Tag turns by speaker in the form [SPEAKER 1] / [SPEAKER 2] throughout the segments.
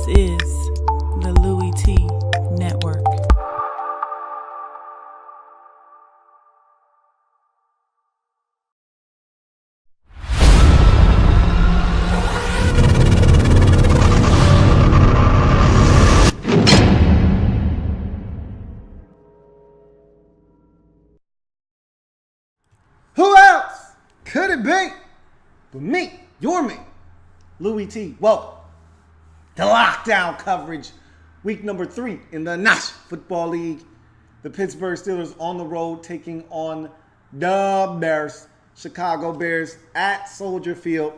[SPEAKER 1] is the Louie Network.
[SPEAKER 2] Who else could it be but me, your man, Louie T? Welcome to lockdown coverage, week number 3 in the National Football League. The Pittsburgh Steelers on the road taking on the Bears, Chicago Bears at Soldier Field.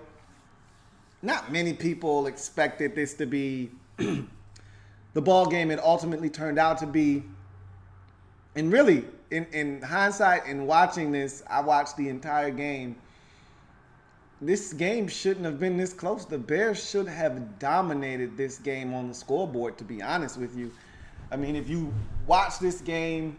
[SPEAKER 2] Not many people expected this to be the ball game it ultimately turned out to be. And really, in hindsight, in watching this, I watched the entire game. This game shouldn't have been this close. The Bears should have dominated this game on the scoreboard, to be honest with you. I mean, if you watch this game,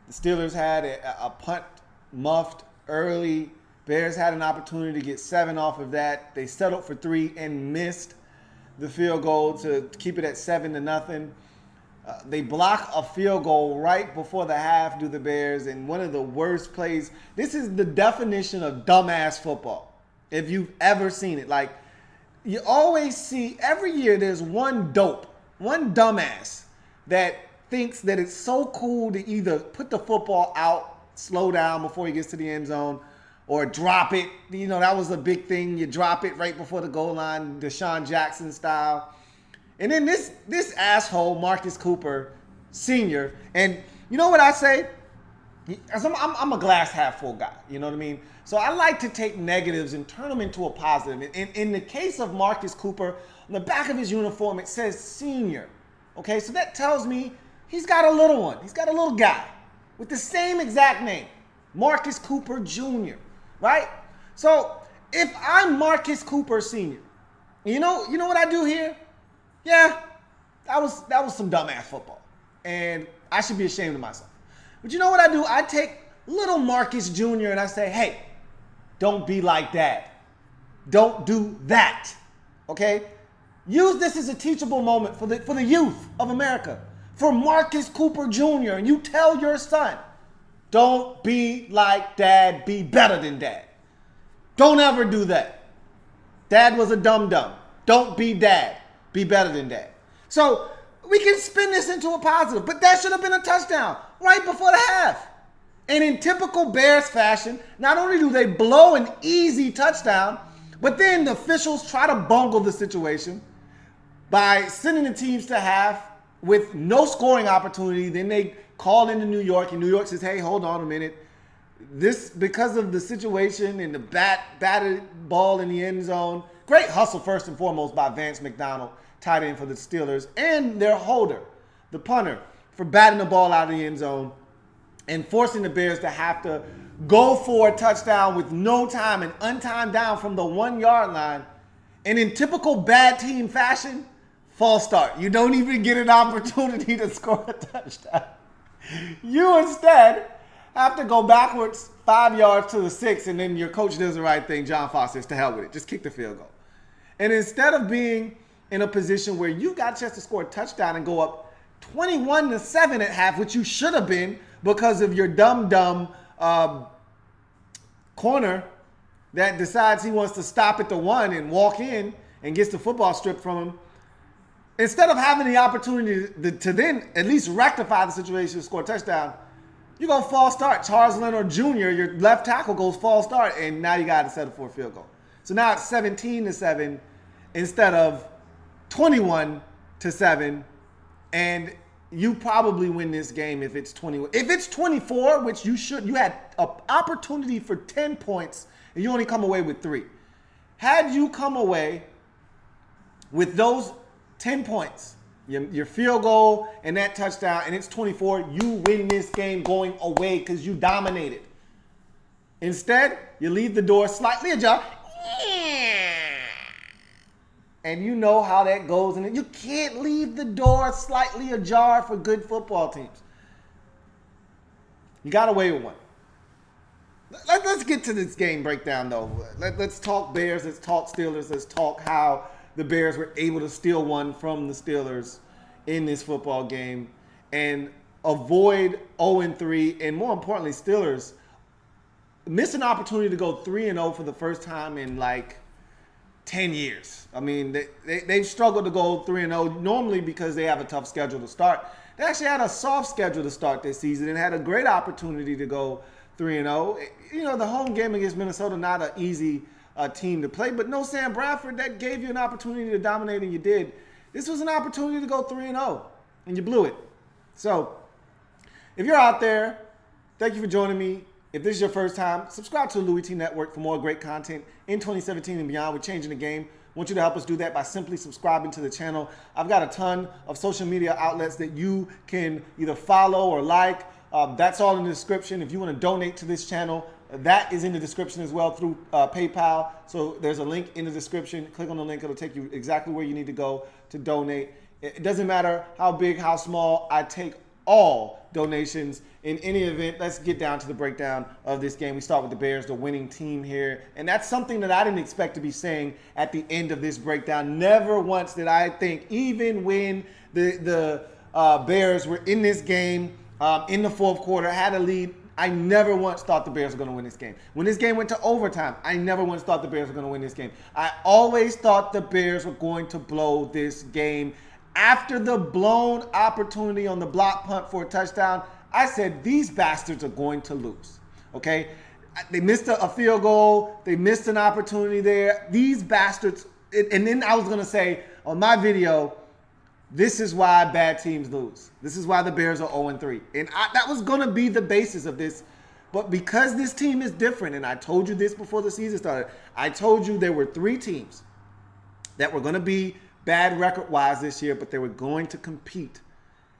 [SPEAKER 2] the Steelers had a punt muffed early. Bears had an opportunity to get 7 off of that. They settled for 3 and missed the field goal to keep it at 7-0. They block a field goal right before the half, do the Bears, and one of the worst plays. This is the definition of dumbass football, if you've ever seen it. Like, you always see, every year there's one dope, one dumbass that thinks that it's so cool to either put the football out, slow down before he gets to the end zone, or drop it. You know, that was a big thing. You drop it right before the goal line, Deshaun Jackson style. And then this asshole, Marcus Cooper, Sr., and you know what I say? I'm a glass half full guy, you know what I mean? So I like to take negatives and turn them into a positive. In the case of Marcus Cooper, on the back of his uniform, it says Senior. Okay, so that tells me he's got a little one. He's got a little guy with the same exact name, Marcus Cooper Jr., right? So if I'm Marcus Cooper Sr., you know what I do here? Yeah, that was some dumbass football, and I should be ashamed of myself. But you know what I do? I take little Marcus Jr. and I say, hey, don't be like Dad. Don't do that, okay? Use this as a teachable moment for the youth of America, for Marcus Cooper Jr., and you tell your son, don't be like Dad, be better than Dad. Don't ever do that. Dad was a dum-dum. Don't be Dad. Be better than Dad. So we can spin this into a positive, but that should have been a touchdown right before the half. And in typical Bears fashion, not only do they blow an easy touchdown, but then the officials try to bungle the situation by sending the teams to half with no scoring opportunity. Then they call into New York, and New York says, hey, hold on a minute. This, because of the situation and the batted ball in the end zone, great hustle first and foremost by Vance McDonald, tight end for the Steelers, and their holder, the punter, for batting the ball out of the end zone and forcing the Bears to have to go for a touchdown with no time and untimed down from the 1-yard line. And in typical bad team fashion, false start. You don't even get an opportunity to score a touchdown. You instead have to go backwards 5 yards to the 6, and then your coach does the right thing. John Fox says, to hell with it. Just kick the field goal. And instead of being in a position where you got a chance to score a touchdown and go up 21-7 at half, which you should have been because of your dumb corner that decides he wants to stop at the 1 and walk in and gets the football stripped from him. Instead of having the opportunity to then at least rectify the situation and score a touchdown, you go false start. Charles Leonard Jr., your left tackle, goes false start, and now you got to settle for a field goal. So now it's 17-7 instead of 21-7, and you probably win this game if it's 21. If it's 24, which you should, you had an opportunity for 10 points, and you only come away with 3. Had you come away with those 10 points, your field goal and that touchdown, and it's 24, you win this game going away because you dominated. Instead, you leave the door slightly ajar. And you know how that goes. And you can't leave the door slightly ajar for good football teams. You got away with one. Let's get to this game breakdown, though. Let's talk Bears. Let's talk Steelers. Let's talk how the Bears were able to steal one from the Steelers in this football game and avoid 0-3, and more importantly, Steelers missed an opportunity to go 3-0 for the first time in like 10 years. I mean, they've struggled to go 3-0 normally because they have a tough schedule to start. They actually had a soft schedule to start this season and had a great opportunity to go 3-0. You know, the home game against Minnesota, not an easy team to play, but no Sam Bradford, that gave you an opportunity to dominate, and you did. This was an opportunity to go 3-0, and you blew it. So, if you're out there, thank you for joining me. If this is your first time, subscribe to the Louie T Network for more great content in 2017 and beyond. We're changing the game. I want you to help us do that by simply subscribing to the channel. I've got a ton of social media outlets that you can either follow or like. That's all in the description. If you want to donate to this channel, that is in the description as well through PayPal. So there's a link in the description. Click on the link. It'll take you exactly where you need to go to donate. It doesn't matter how big, how small. I take all donations in any event. Let's get down to the breakdown of this game. We start with the Bears, the winning team here. And that's something that I didn't expect to be saying at the end of this breakdown. Never once did I think, even when the Bears were in this game in the fourth quarter, had a lead, I never once thought the Bears were going to win this game. When this game went to overtime, I never once thought the Bears were going to win this game. I always thought the Bears were going to blow this game. After the blown opportunity on the block punt for a touchdown, I said, these bastards are going to lose, okay? They missed a field goal. They missed an opportunity there. These bastards, and then I was going to say on my video, this is why bad teams lose. This is why the Bears are 0-3. And that was going to be the basis of this. But because this team is different, and I told you this before the season started, I told you there were 3 teams that were going to be bad record-wise this year, but they were going to compete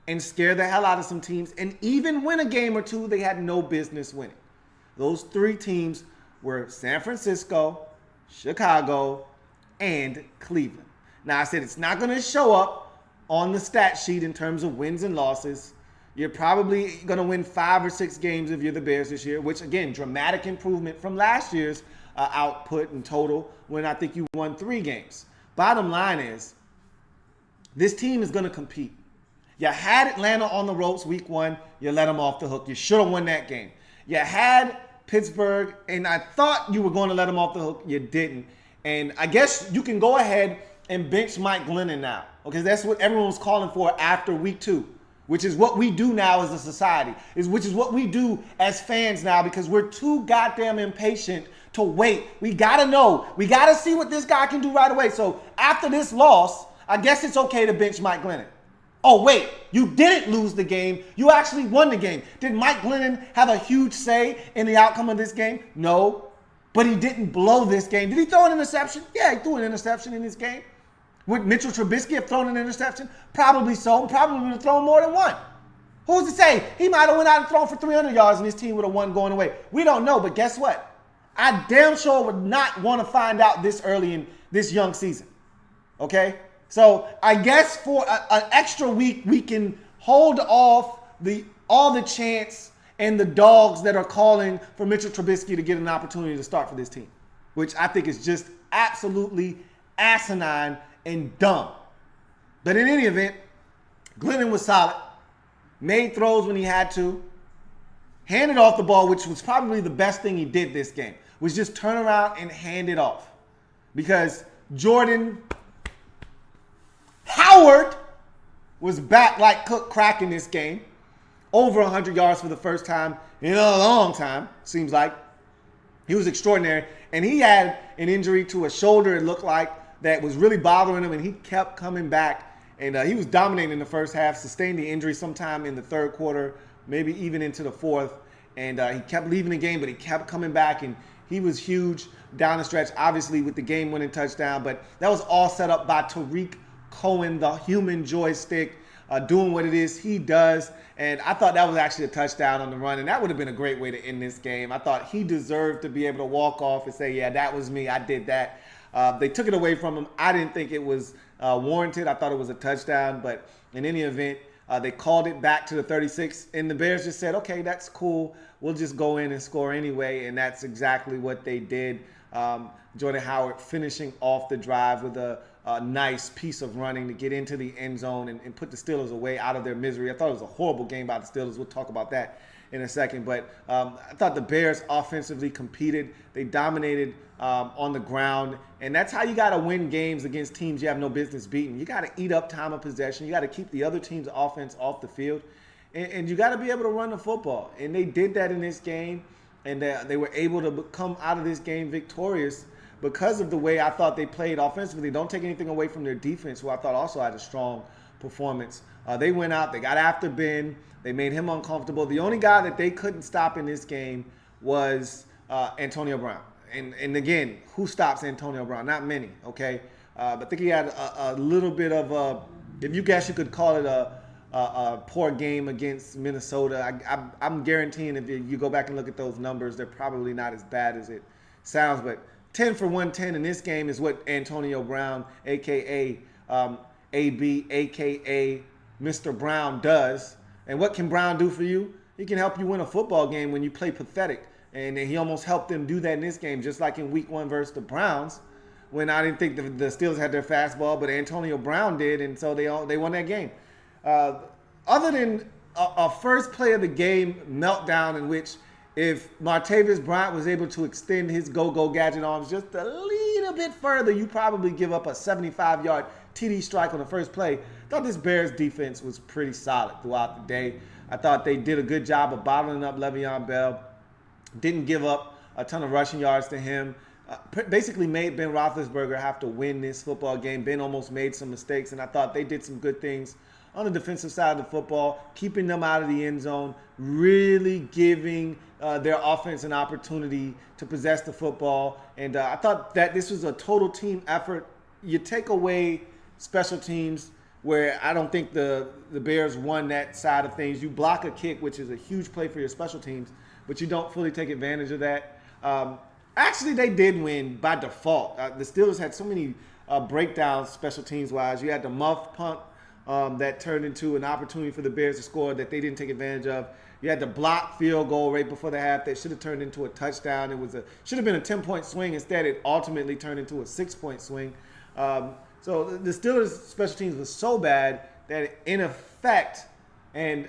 [SPEAKER 2] and scare the hell out of some teams and even win a game or two they had no business winning. Those 3 teams were San Francisco, Chicago, and Cleveland. Now, I said it's not going to show up on the stat sheet in terms of wins and losses. You're probably going to win 5 or 6 games if you're the Bears this year, which, again, dramatic improvement from last year's output in total when I think you won 3 games. Bottom line is, this team is going to compete. You had Atlanta on the ropes week 1. You let them off the hook. You should have won that game. You had Pittsburgh, and I thought you were going to let them off the hook. You didn't. And I guess you can go ahead and bench Mike Glennon now, because that's what everyone was calling for after week 2, which is what we do now as a society, which is what we do as fans now, because we're too goddamn impatient to wait. We got to know. We got to see what this guy can do right away. So after this loss, I guess it's okay to bench Mike Glennon. Oh, wait, you didn't lose the game. You actually won the game. Did Mike Glennon have a huge say in the outcome of this game? No, but he didn't blow this game. Did he throw an interception? Yeah, he threw an interception in this game. Would Mitchell Trubisky have thrown an interception? Probably so. Probably would have thrown more than one. Who's to say? He might have went out and thrown for 300 yards and his team would have won going away. We don't know, but guess what? I damn sure would not want to find out this early in this young season. Okay? So I guess for an extra week, we can hold off all the chants and the dogs that are calling for Mitchell Trubisky to get an opportunity to start for this team, which I think is just absolutely asinine and dumb. But in any event, Glennon was solid, made throws when he had to, handed off the ball, which was probably the best thing he did this game, was just turn around and hand it off. Because Jordan Howard was back like cook crack in this game. Over 100 yards for the first time in a long time, seems like. He was extraordinary. And he had an injury to a shoulder, it looked like, that was really bothering him, and he kept coming back. And he was dominating in the first half, sustained the injury sometime in the third quarter, maybe even into the fourth. And he kept leaving the game, but he kept coming back, and he was huge down the stretch, obviously with the game-winning touchdown. But that was all set up by Tariq Cohen, the human joystick, doing what it is he does. And I thought that was actually a touchdown on the run, and that would have been a great way to end this game. I thought he deserved to be able to walk off and say, yeah, that was me. I did that. They took it away from him. I didn't think it was warranted. I thought it was a touchdown. But in any event, they called it back to the 36, and the Bears just said, okay, that's cool. We'll just go in and score anyway, and that's exactly what they did. Jordan Howard finishing off the drive with a nice piece of running to get into the end zone and put the Steelers away out of their misery. I thought it was a horrible game by the Steelers. We'll talk about that in a second. But I thought the Bears offensively competed. They dominated on the ground. And that's how you got to win games against teams you have no business beating. You got to eat up time of possession. You got to keep the other team's offense off the field. And you got to be able to run the football. And they did that in this game. And they were able to come out of this game victorious because of the way I thought they played offensively. Don't take anything away from their defense, who I thought also had a strong performance. They went out. They got after Ben. They made him uncomfortable. The only guy that they couldn't stop in this game was Antonio Brown. And again, who stops Antonio Brown? Not many, okay? But I think he had a little bit of a, if you guess you could call it a poor game against Minnesota. I'm guaranteeing if you go back and look at those numbers, they're probably not as bad as it sounds. But 10 for 110 in this game is what Antonio Brown, a.k.a. A.B., a.k.a. Mr. Brown does. And what can Brown do for you? He can help you win a football game when you play pathetic. And he almost helped them do that in this game, just like in Week 1 versus the Browns, when I didn't think the Steelers had their fastball, but Antonio Brown did, and so they won that game. Other than a first play of the game meltdown in which if Martavis Bryant was able to extend his go-go gadget arms just a little bit further, you probably give up a 75-yard TD strike on the first play. I thought this Bears defense was pretty solid throughout the day. I thought they did a good job of bottling up Le'Veon Bell. Didn't give up a ton of rushing yards to him. Basically made Ben Roethlisberger have to win this football game. Ben almost made some mistakes, and I thought they did some good things on the defensive side of the football, keeping them out of the end zone, really giving their offense an opportunity to possess the football. And I thought that this was a total team effort. You take away special teams, where I don't think the Bears won that side of things. You block a kick, which is a huge play for your special teams, but you don't fully take advantage of that. Actually, they did win by default. The Steelers had so many breakdowns special teams-wise. You had the muff punt that turned into an opportunity for the Bears to score that they didn't take advantage of. You had the blocked field goal right before the half that should have turned into a touchdown. It should have been a 10-point swing. Instead, it ultimately turned into a 6-point swing. So the Steelers' special teams was so bad that in effect and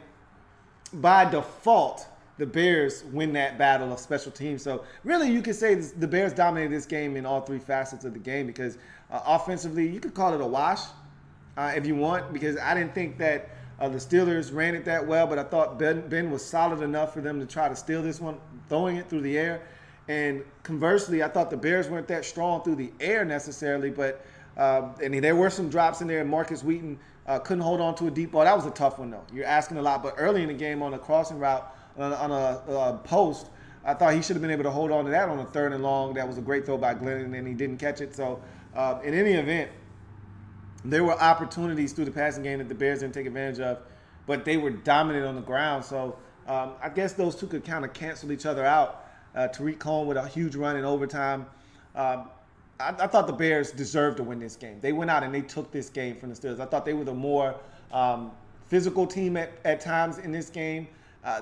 [SPEAKER 2] by default, the Bears win that battle of special teams. So really you could say the Bears dominated this game in all three facets of the game because offensively, you could call it a wash if you want, because I didn't think that the Steelers ran it that well, but I thought Ben was solid enough for them to try to steal this one, throwing it through the air. And conversely, I thought the Bears weren't that strong through the air necessarily, but there were some drops in there, and Marcus Wheaton couldn't hold on to a deep ball. That was a tough one, though. You're asking a lot, but early in the game on a crossing route, on a post, I thought he should have been able to hold on to that on a 3rd and long. That was a great throw by Glennon, and he didn't catch it. So in any event, there were opportunities through the passing game that the Bears didn't take advantage of, but they were dominant on the ground. So I guess those two could kind of cancel each other out. Tariq Cohen with a huge run in overtime. I thought the Bears deserved to win this game. They went out and they took this game from the Steelers. I thought they were the more physical team at times in this game.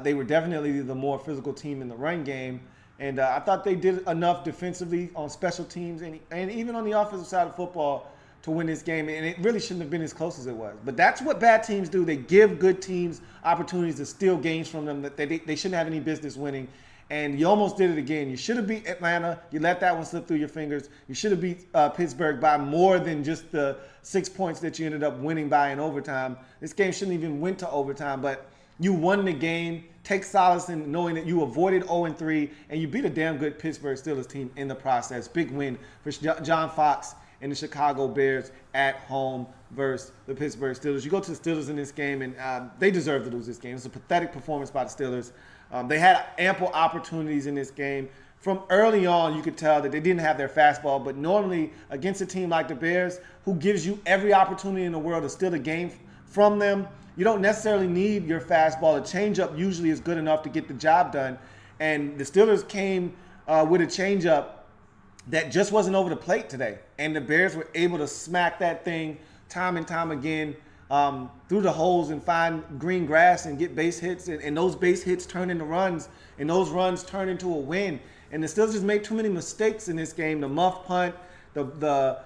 [SPEAKER 2] They were definitely the more physical team in the run game. And I thought they did enough defensively on special teams and even on the offensive side of football to win this game. And it really shouldn't have been as close as it was. But that's what bad teams do. They give good teams opportunities to steal games from them that they shouldn't have any business winning. And you almost did it again. You should have beat Atlanta. You let that one slip through your fingers. You should have beat Pittsburgh by more than just the 6 points that you ended up winning by in overtime. This game shouldn't even went to overtime, but you won the game. Take solace in knowing that you avoided 0-3, and you beat a damn good Pittsburgh Steelers team in the process. Big win for John Fox and the Chicago Bears at home versus the Pittsburgh Steelers. You go to the Steelers in this game, and they deserve to lose this game. It's a pathetic performance by the Steelers. They had ample opportunities in this game. From early on, you could tell that they didn't have their fastball, but normally against a team like the Bears, who gives you every opportunity in the world to steal a game from them, you don't necessarily need your fastball. A changeup usually is good enough to get the job done. And the Steelers came with a changeup that just wasn't over the plate today. And the Bears were able to smack that thing time and time again through the holes and find green grass and get base hits. And those base hits turn into runs, and those runs turn into a win. And the Steelers just made too many mistakes in this game. The muff punt, the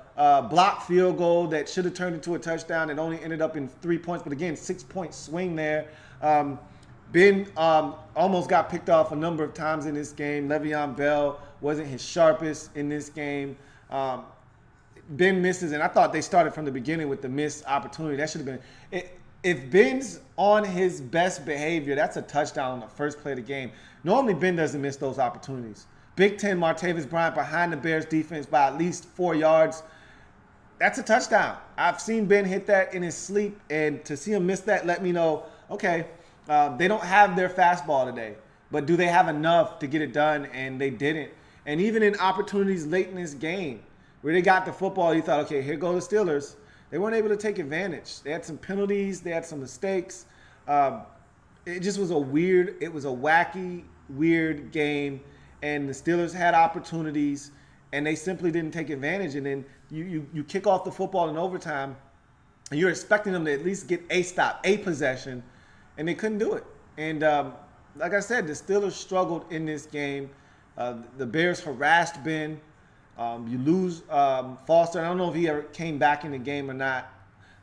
[SPEAKER 2] blocked field goal that should have turned into a touchdown. It only ended up in 3 points, but again, 6-point swing there. Ben almost got picked off a number of times in this game. Le'Veon Bell wasn't his sharpest in this game. Ben misses, and I thought they started from the beginning with the missed opportunity. That should have been if Ben's on his best behavior, that's a touchdown on the first play of the game. Normally, Ben doesn't miss those opportunities. Big Ten, Martavis Bryant behind the Bears defense by at least 4 yards. That's a touchdown. I've seen Ben hit that in his sleep, and to see him miss that let me know, okay, they don't have their fastball today, but do they have enough to get it done? And they didn't. And even in opportunities late in this game where they got the football, you thought, okay, here go the Steelers. They weren't able to take advantage. They had some penalties. They had some mistakes. It just was a wacky, weird game. And the Steelers had opportunities, and they simply didn't take advantage. And then you kick off the football in overtime, and you're expecting them to at least get a stop, a possession, and they couldn't do it. And like I said, the Steelers struggled in this game. The Bears harassed Ben. You lose Foster. I don't know if he ever came back in the game or not.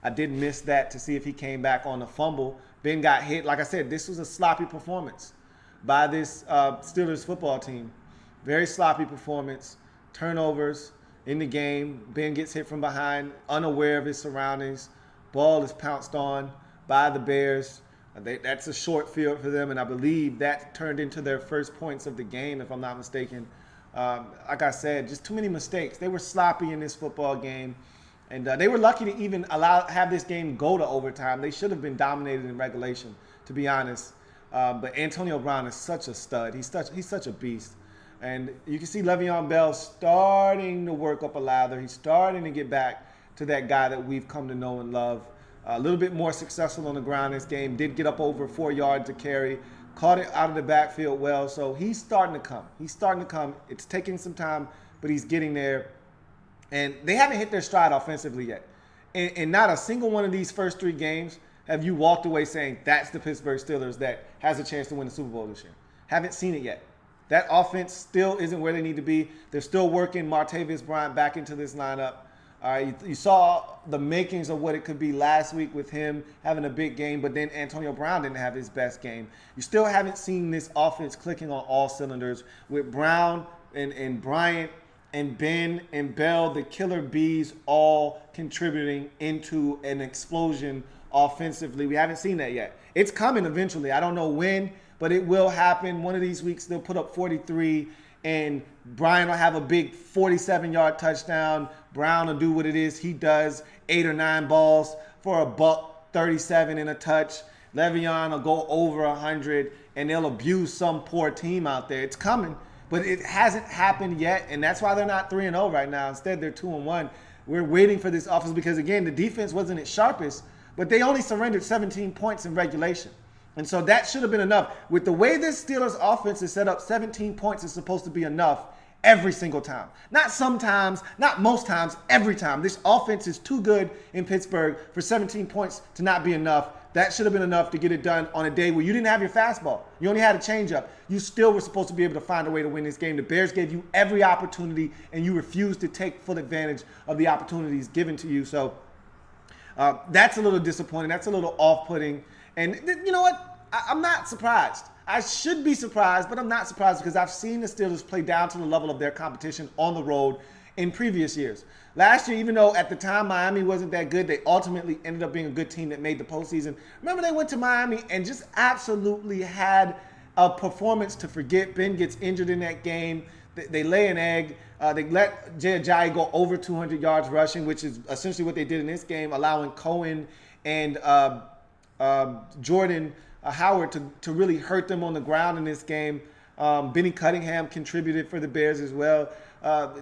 [SPEAKER 2] I did miss that to see if he came back on the fumble. Ben got hit. Like I said, this was a sloppy performance by this Steelers football team. Very sloppy performance. Turnovers in the game. Ben gets hit from behind, unaware of his surroundings. Ball is pounced on by the Bears. That's a short field for them, and I believe that turned into their first points of the game, if I'm not mistaken. Like I said, just too many mistakes. They were sloppy in this football game, and they were lucky to even have this game go to overtime. They should have been dominated in regulation, to be honest. But Antonio Brown is such a stud. He's such a beast. And you can see Le'Veon Bell starting to work up a lather. He's starting to get back to that guy that we've come to know and love. A little bit more successful on the ground this game. Did get up over 4 yards to carry. Caught it out of the backfield well. So he's starting to come. It's taking some time, but he's getting there. And they haven't hit their stride offensively yet. And not a single one of these first 3 games have you walked away saying that's the Pittsburgh Steelers that has a chance to win the Super Bowl this year. Haven't seen it yet. That offense still isn't where they need to be. They're still working Martavis Bryant back into this lineup. You saw the makings of what it could be last week with him having a big game, but then Antonio Brown didn't have his best game. You still haven't seen this offense clicking on all cylinders with Brown and Bryant and Ben and Bell, the killer bees, all contributing into an explosion offensively. We haven't seen that yet. It's coming eventually. I don't know when, but it will happen. One of these weeks they'll put up 43 and Brian will have a big 47-yard touchdown. Brown will do what it is he does, 8 or 9 balls for $137 and a touch. Le'Veon will go over 100, and they'll abuse some poor team out there. It's coming, but it hasn't happened yet, and that's why they're not 3-0 right now. Instead, they're 2-1. We're waiting for this offense because, again, the defense wasn't its sharpest, but they only surrendered 17 points in regulation. And so that should have been enough. With the way this Steelers offense is set up, 17 points is supposed to be enough every single time. Not sometimes, not most times, every time. This offense is too good in Pittsburgh for 17 points to not be enough. That should have been enough to get it done on a day where you didn't have your fastball. You only had a changeup. You still were supposed to be able to find a way to win this game. The Bears gave you every opportunity, and you refused to take full advantage of the opportunities given to you. So that's a little disappointing. That's a little off-putting. And you know what? I'm not surprised. I should be surprised, but I'm not surprised because I've seen the Steelers play down to the level of their competition on the road in previous years. Last year, even though at the time Miami wasn't that good, they ultimately ended up being a good team that made the postseason. Remember, they went to Miami and just absolutely had a performance to forget. Ben gets injured in that game. They lay an egg. They let Jay Ajayi go over 200 yards rushing, which is essentially what they did in this game, allowing Cohen and Jordan Howard to really hurt them on the ground in this game. Benny Cunningham contributed for the Bears as well.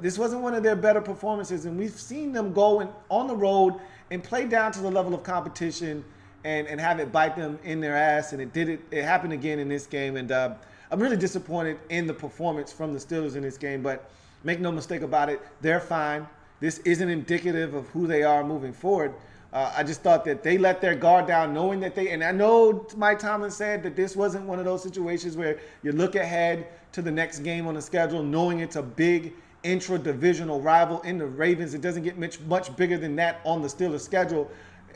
[SPEAKER 2] This wasn't one of their better performances, and we've seen them go on the road and play down to the level of competition and have it bite them in their ass, and it happened again in this game. And I'm really disappointed in the performance from the Steelers in this game, but make no mistake about it, they're fine. This isn't indicative of who they are moving forward. I just thought that they let their guard down knowing that and I know Mike Tomlin said that this wasn't one of those situations where you look ahead to the next game on the schedule knowing it's a big intra-divisional rival in the Ravens. It doesn't get much bigger than that on the Steelers' schedule.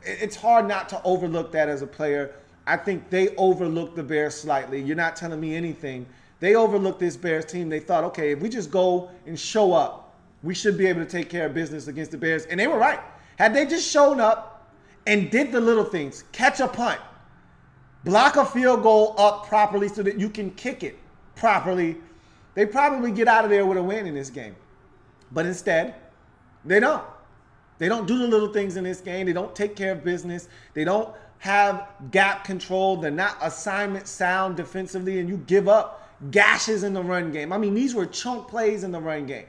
[SPEAKER 2] It's hard not to overlook that as a player. I think they overlooked the Bears slightly. You're not telling me anything. They overlooked this Bears team. They thought, okay, if we just go and show up, we should be able to take care of business against the Bears. And they were right. Had they just shown up and did the little things, catch a punt, block a field goal up properly so that you can kick it properly, they probably get out of there with a win in this game. But instead, they don't. They don't do the little things in this game. They don't take care of business. They don't have gap control. They're not assignment sound defensively, and you give up gashes in the run game. I mean, these were chunk plays in the run game.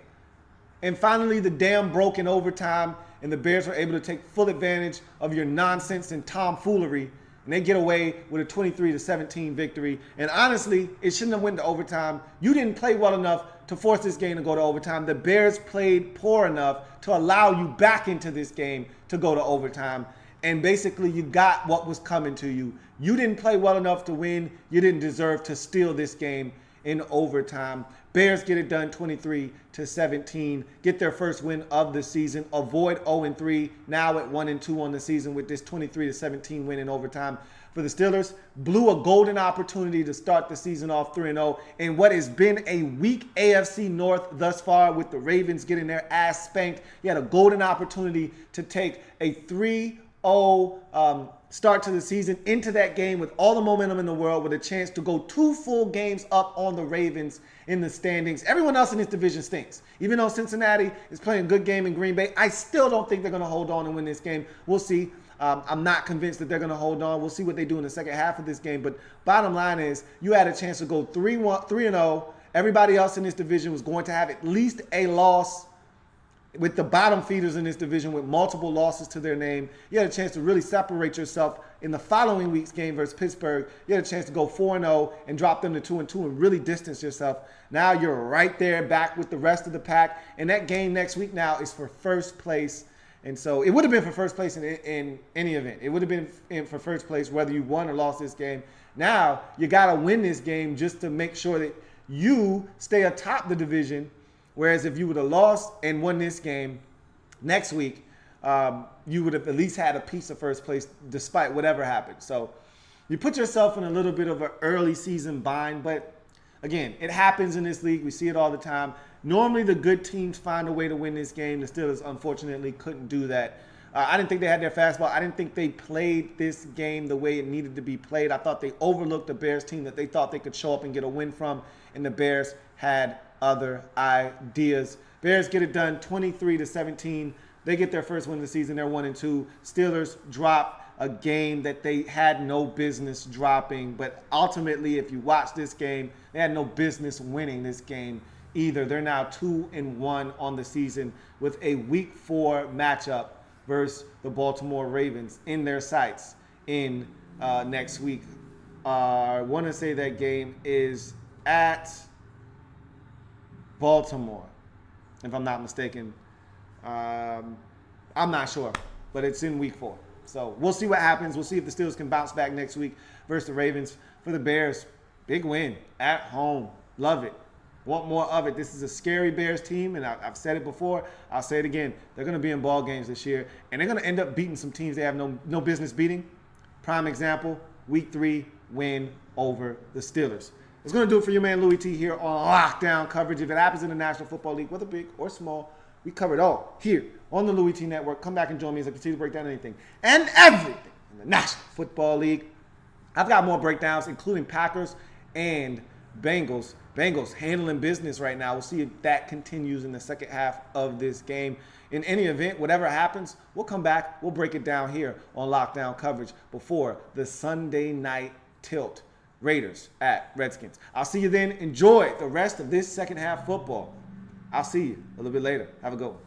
[SPEAKER 2] And finally, the dam broke in overtime, and the Bears were able to take full advantage of your nonsense and tomfoolery, and they get away with a 23-17 victory. And honestly, it shouldn't have went to overtime. You didn't play well enough to force this game to go to overtime. The Bears played poor enough to allow you back into this game to go to overtime. And basically, you got what was coming to you. You didn't play well enough to win. You didn't deserve to steal this game in overtime. Bears get it done 23-17, get their first win of the season, avoid 0-3, now at 1-2 on the season with this 23-17 win in overtime. For the Steelers, blew a golden opportunity to start the season off 3-0 in what has been a weak AFC North thus far, with the Ravens getting their ass spanked. You had a golden opportunity to take a 3-0 start to the season into that game with all the momentum in the world, with a chance to go 2 full games up on the Ravens in the standings. Everyone else in this division stinks. Even though Cincinnati is playing a good game in Green Bay, I still don't think they're going to hold on and win this game. We'll see. I'm not convinced that they're going to hold on. We'll see what they do in the second half of this game. But bottom line is, you had a chance to go 3-0. Everybody else in this division was going to have at least a loss. With the bottom feeders in this division with multiple losses to their name, you had a chance to really separate yourself in the following week's game versus Pittsburgh. You had a chance to go 4-0 and drop them to 2-2 and really distance yourself. Now you're right there back with the rest of the pack. And that game next week now is for first place. And so it would have been for first place in any event. It would have been for first place whether you won or lost this game. Now you got to win this game just to make sure that you stay atop the division. Whereas if you would have lost and won this game next week, you would have at least had a piece of first place despite whatever happened. So you put yourself in a little bit of an early season bind. But again, it happens in this league. We see it all the time. Normally the good teams find a way to win this game. The Steelers, unfortunately, couldn't do that. I didn't think they had their fastball. I didn't think they played this game the way it needed to be played. I thought they overlooked the Bears team that they thought they could show up and get a win from. And the Bears had other ideas. Bears get it done 23-17. They get their first win of the season. They're 1-2. Steelers drop a game that they had no business dropping. But ultimately, if you watch this game, they had no business winning this game either. They're now 2-1 on the season with a Week 4 matchup versus the Baltimore Ravens in their sights in next week. I want to say that game is at Baltimore, if I'm not mistaken. I'm not sure, but it's in Week 4. So we'll see what happens. We'll see if the Steelers can bounce back next week versus the Ravens. For the Bears, big win at home. Love it. Want more of it. This is a scary Bears team, and I've said it before. I'll say it again. They're going to be in ball games this year, and they're going to end up beating some teams they have no business beating. Prime example, Week 3 win over the Steelers. It's going to do it for your man Louie T here on Lockdown Coverage. If it happens in the National Football League, whether big or small, we cover it all here on the Louie T Network. Come back and join me as I continue to break down anything and everything in the National Football League. I've got more breakdowns, including Packers and Bengals. Bengals handling business right now. We'll see if that continues in the second half of this game. In any event, whatever happens, we'll come back. We'll break it down here on Lockdown Coverage before the Sunday night tilt. Raiders at Redskins. I'll see you then. Enjoy the rest of this second half football. I'll see you a little bit later. Have a good one.